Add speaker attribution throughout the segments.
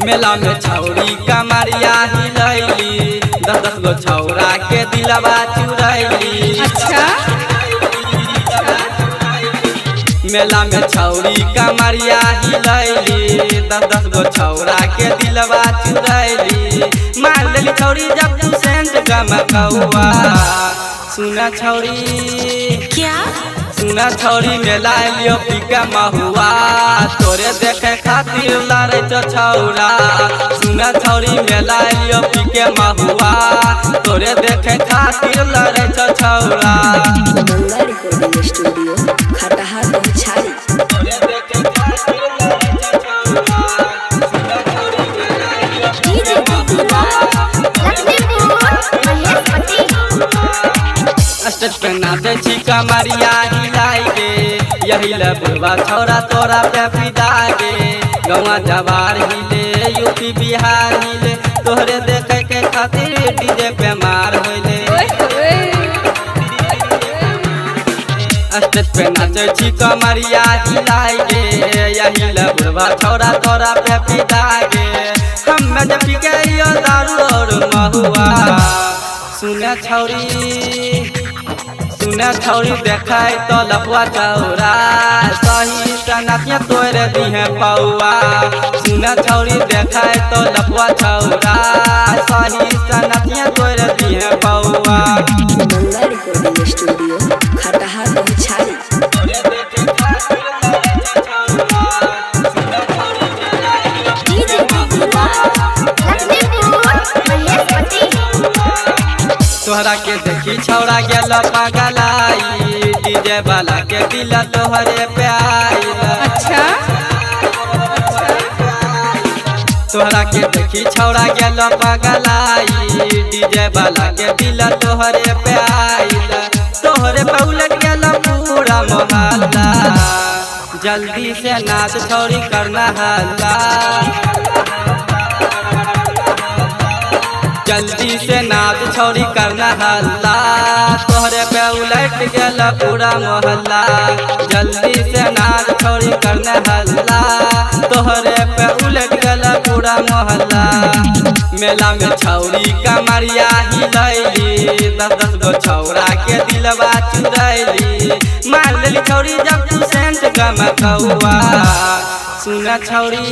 Speaker 1: मेला में छौरी कमरिया हिलैली, 10 गो छौरा के दिलवा चुरैली।
Speaker 2: अच्छा
Speaker 1: मेला में छौरी कमरिया हिलैली, 10 गो छौरा के दिलवा चुरैली। मार लेली छौरी जब तू सेंट गमकौआ। सुना छौरी
Speaker 2: क्या
Speaker 1: सुना छौरी मेला लियो पीका महुआ, तोरे देखे खातिर लड़े छौरा। सुना छौरी मेला लियो पीके महुआ, तोरे देखे खातिर लड़े छौरा।
Speaker 3: मंगला रिकॉर्डिंग स्टूडियो खटहा पहुंचाई।
Speaker 1: स्टेज पे नाचे छी कमरिया हिलाई गे, यही ले बुढ़वा छौरा तोरा पे फिदा गे। गौवा जवार हिले, यूपी बिहार हिले, तोहरे देखे के खातिर डीजे पे मार होइले। स्टेज पे नाचे छी कमरिया हिलाई गे, यही ले बुढ़वा छौरा तोरा पे फिदा गे। हम जब पी के दारू और महुआ। सुने छौरी देखाई तो लफुआ छौरा, सही सनतिया तोरे दिहे पौआ। सुने छौरी देखाई तो लफुआ छौरा, सही सनतिया तोरे दिहे पौआ।
Speaker 3: मंगला रिकॉर्डिंग स्टूडियो खटहा पहुंचाई। तोहरा के देखी छौरा गेल पगलाई, डीजे वाला के दिल तोहरे पे आइल।
Speaker 2: अच्छा
Speaker 1: तोहरा के देखी छौरा गेल पगलाई, डीजे वाला के दिल तोहरे पे आइल। तोहरे पे उलट गेल पूरा मोहल्ला, जल्दी से नाच छौरी करना हल्ला। जल्दी से नाच छौरी करना हल्ला, तोहरे पे उलट गेल पूरा मोहल्ला। जल्दी से नाच छौरी करना हल्ला, तोहरे पे उलट गेल पूरा मोहल्ला। मेला में छौरी कमरिया हिलैली, 10 गो छौरा के दिलवा चुरैली। मार लेली छौरी जब तू सेंट गमकौआ। सुना छौरी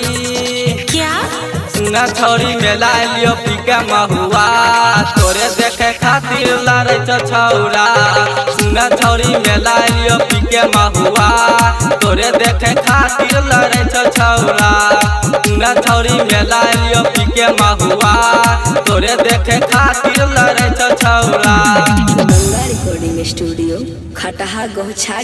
Speaker 2: क्या
Speaker 1: सुना छौरी मेला लियो पीका महुआ, तोरे देखे खातिर लड़े छौरा। सुना छौरी मेला लियो पीके महुआ, तोरे देखे खातिर लड़े छौरा। सुना छौरी मेला लियो पीके महुआ, तोरे देखे खातिर लड़े छौरा।
Speaker 3: मंगला रिकॉर्डिंग स्टूडियो खटहा गौछा।